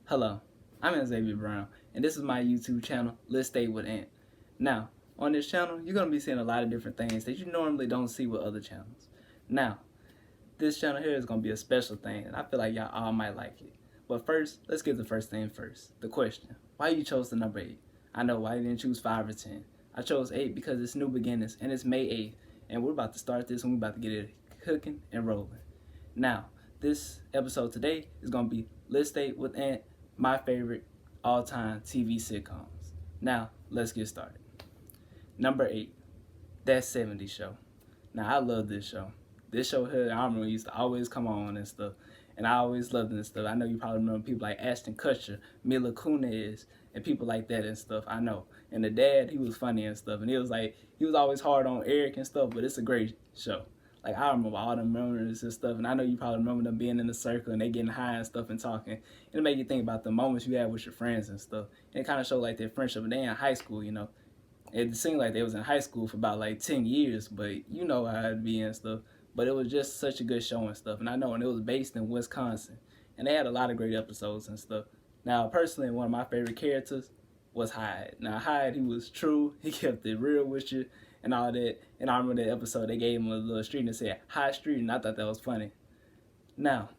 Hello, I'm Xavier Brown, and this is my YouTube channel, Let's Stay with Ant. Now, on this channel, you're going to be seeing a lot of different things that you normally don't see with other channels. Now, this channel here is going to be a special thing, and I feel like y'all all might like it. But first, let's get the first thing first. The question, why you chose the number 8? I know why you didn't choose 5 or 10. I chose 8 because it's new beginnings, and it's May 8th, and we're about to start this, and we're about to get it cooking and rolling. Now, this episode today is going to be Let's Stay with Ant, my favorite all-time TV sitcoms. Now, let's get started. Number 8, That 70s Show. Now, I love this show. This show here, I remember used to always come on and stuff, and I always loved it and stuff. I know you probably remember people like Ashton Kutcher, Mila Kunis, and people like that and stuff, I know. And the dad, he was funny and stuff, and he was always hard on Eric and stuff, but it's a great show. Like, I remember all the memories and stuff, and I know you probably remember them being in the circle and they getting high and stuff and talking. And it make you think about the moments you had with your friends and stuff. And it kind of showed like their friendship. And they in high school, you know. It seemed like they was in high school for about like 10 years, but you know how it'd be and stuff. But it was just such a good show and stuff. And I know, and it was based in Wisconsin. And they had a lot of great episodes and stuff. Now, personally, one of my favorite characters was Hyde. Now, Hyde, he was true. He kept it real with you and all that. And I remember that episode, they gave him a little street and said, High Street, and I thought that was funny. Now,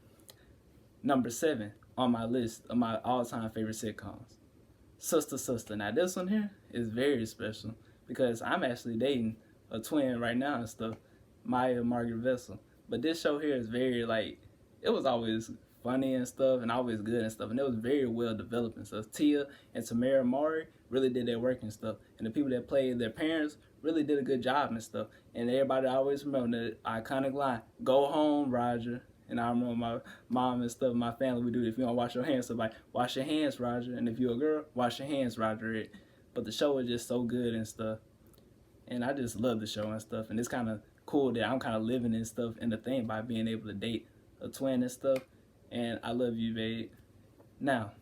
number 7 on my list of my all-time favorite sitcoms, Sister Sister. Now, this one here is very special because I'm actually dating a twin right now and stuff, Maya Margaret Vessel. But this show here is very, like, it was always funny and stuff and always good and stuff, and it was very well developed and stuff. Tia and Tamara Mowry really did their work and stuff, and the people that played their parents really did a good job and stuff. And everybody always remember the iconic line, "Go home, Roger." And I remember my mom and stuff, my family would do it. If you don't wash your hands, so like, wash your hands, Roger. And if you're a girl, wash your hands, Roger. But the show was just so good and stuff. And I just love the show and stuff. And it's kind of cool that I'm kind of living and stuff in the thing by being able to date a twin and stuff. And I love you, babe. Now,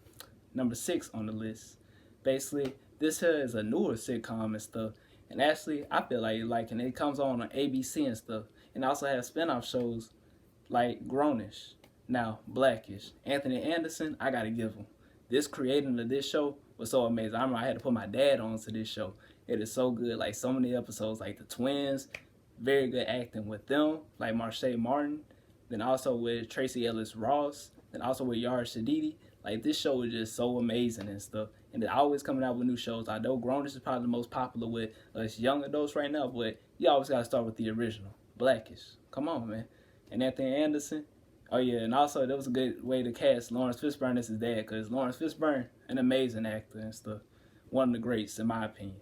number 6 on the list. Basically, this here is a newer sitcom and stuff. And actually, I feel like, and it comes on ABC and stuff. And also has spinoff shows like Grownish. Now, Blackish. Anthony Anderson, I gotta give him. This creating of this show was so amazing. I remember I had to put my dad on to this show. It is so good. Like, so many episodes, like the twins, very good acting with them, like Marsha Martin, then also with Tracy Ellis Ross, then also with Yara Shadidi. Like, this show is just so amazing and stuff. And they're always coming out with new shows. I know Grownish is probably the most popular with us young adults right now, but you always gotta start with the original, Blackish. Come on, man. And Anthony Anderson. Oh yeah, and also that was a good way to cast Lawrence Fishburne as his dad, because Lawrence Fishburne, an amazing actor and stuff. One of the greats, in my opinion.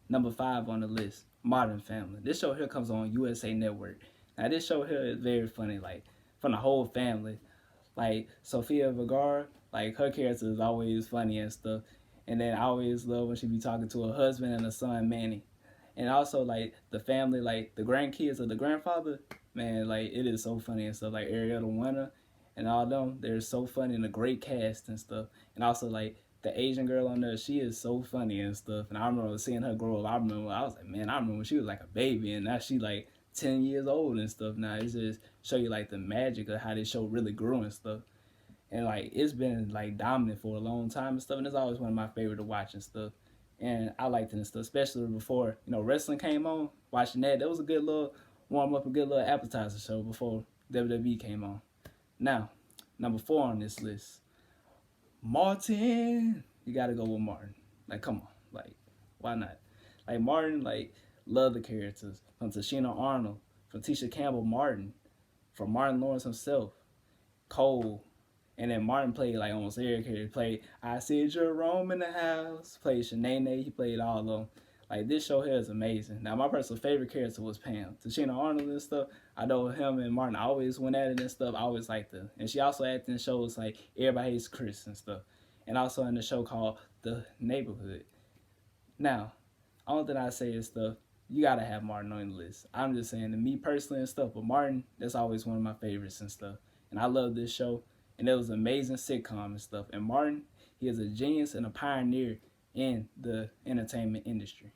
Number 5 on the list, Modern Family. This show here comes on USA Network. Now, this show here is very funny, like, from the whole family. Like, Sofia Vergara, like, her character is always funny and stuff. And then I always love when she be talking to her husband and her son, Manny. And also, like, the family, like, the grandkids of the grandfather, man, like, it is so funny and stuff. Like, Arietta Winter and all them, they're so funny and a great cast and stuff. And also, like, the Asian girl on there, she is so funny and stuff. And I remember seeing her grow up. I was like, man, I remember when she was like a baby, and now she like 10 years old and stuff. Now it's just show you like the magic of how this show really grew and stuff. And like, it's been like dominant for a long time and stuff. And it's always one of my favorite to watch and stuff. And I liked it and stuff, especially before, you know, wrestling came on. Watching that, that was a good little warm up, a good little appetizer show before WWE came on. Now, number 4 on this list, Martin. You gotta go with Martin. Like, come on. Like, why not? Like, Martin, like, love the characters. From Tashina Arnold, from Tisha Campbell Martin, from Martin Lawrence himself, Cole. And then Martin played like almost every character. He played I See Jerome in the House. Played Shanae. He played all of them. Like, this show here is amazing. Now, my personal favorite character was Pam. Tashina Arnold and stuff. I know him and Martin always went at it and stuff. I always liked her. And she also acted in shows like Everybody Hates Chris and stuff. And also in the show called The Neighborhood. Now, only thing I say is stuff, you gotta have Martin on the list. I'm just saying, to me personally and stuff, but Martin, that's always one of my favorites and stuff. And I love this show. And it was an amazing sitcom and stuff. And Martin, he is a genius and a pioneer in the entertainment industry.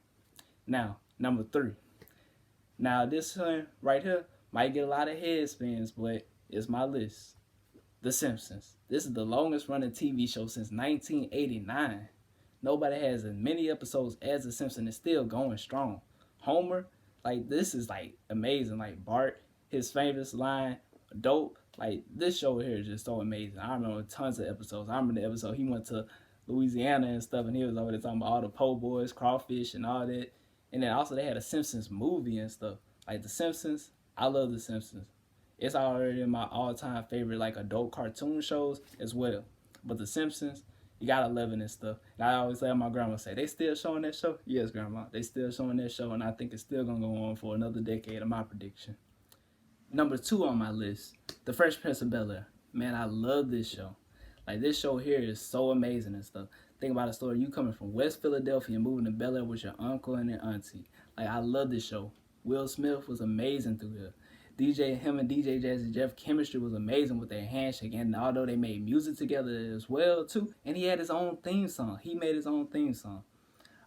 Now, number 3. Now, this one right here might get a lot of head spins, but it's my list. The The Simpsons. This is the longest running TV show since 1989. Nobody has as many episodes as The Simpsons. It's still going strong. Homer, like this is like amazing. Like Bart, his famous line, dope. Like this show here is just so amazing. I remember tons of episodes. I remember the episode he went to Louisiana and stuff, and he was over there talking about all the po' boys, crawfish, and all that. And then also they had a Simpsons movie and stuff. Like The Simpsons, I love The Simpsons. It's already in my all-time favorite like adult cartoon shows as well. But The Simpsons, you gotta love it and stuff. And I always let my grandma say, they still showing that show? Yes, grandma, they still showing that show, and I think it's still gonna go on for another decade of my prediction. Number 2 on my list, The Fresh Prince of BelAir. Man, I love this show. Like this show here is so amazing and stuff. Think about a story, you coming from West Philadelphia and moving to BelAir with your uncle and your auntie. Like I love this show. Will Smith was amazing through here. Him and DJ Jazzy Jeff chemistry was amazing with their handshake, and although they made music together as well too, and he had his own theme song. He made his own theme song.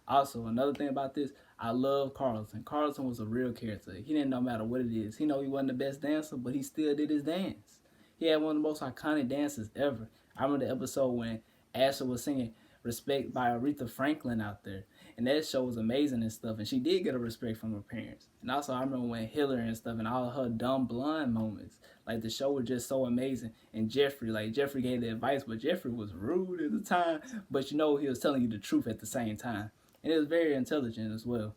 Also, another thing about this, I love Carlton. Carlton was a real character. He didn't no matter what it is. He know he wasn't the best dancer, but he still did his dance. He had one of the most iconic dances ever. I remember the episode when Asher was singing Respect by Aretha Franklin out there. And that show was amazing and stuff. And she did get a respect from her parents. And also I remember when Hillary and stuff and all of her dumb blonde moments. Like the show was just so amazing. And Jeffrey gave the advice, but Jeffrey was rude at the time. But you know he was telling you the truth at the same time. And it was very intelligent as well.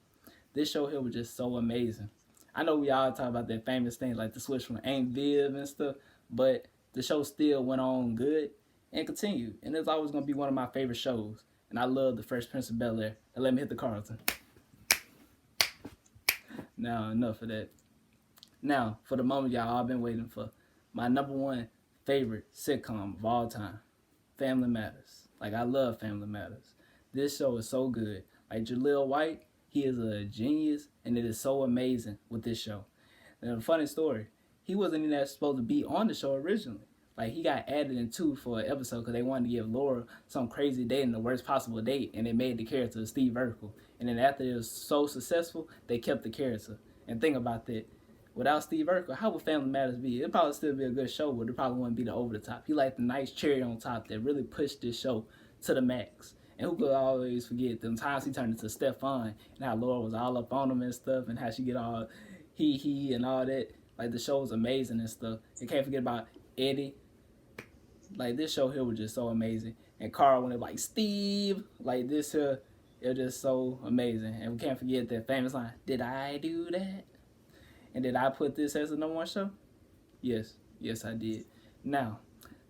This show here was just so amazing. I know we all talk about that famous thing like the switch from Aunt Viv and stuff. But the show still went on good and continued. And it's always going to be one of my favorite shows. And I love The Fresh Prince of BelAir. Now let me hit the Carlton. Now, enough of that. Now, for the moment y'all all been waiting for, my number 1 favorite sitcom of all time, Family Matters. Like, I love Family Matters. This show is so good. Like, Jaleel White, he is a genius, and it is so amazing with this show. And a funny story, he wasn't even supposed to be on the show originally. Like, he got added in 2 for an episode because they wanted to give Laura some crazy date and the worst possible date, and they made the character Steve Urkel. And then after it was so successful, they kept the character. And think about that. Without Steve Urkel, how would Family Matters be? It'd probably still be a good show, but it probably wouldn't be the over the top. He like the nice cherry on top that really pushed this show to the max. And who could always forget them times he turned into Stefan and how Laura was all up on him and stuff and how she get all he and all that. Like, the show was amazing and stuff. And can't forget about Eddie. Like, this show here was just so amazing. And Carl, when it was like, Steve, like this here, it was just so amazing. And we can't forget that famous line, did I do that? And did I put this as the number 1 show? Yes. Yes, I did. Now,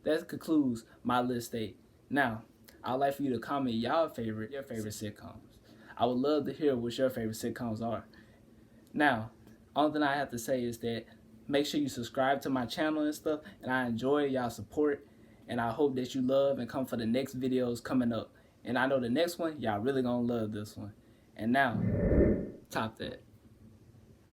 that concludes my list 8. Now, I'd like for you to comment your favorite sitcoms. I would love to hear what your favorite sitcoms are. Now, only thing I have to say is that make sure you subscribe to my channel and stuff. And I enjoy y'all support. And I hope that you love and come for the next videos coming up. And I know the next one, y'all really gonna love this one. And now, top that.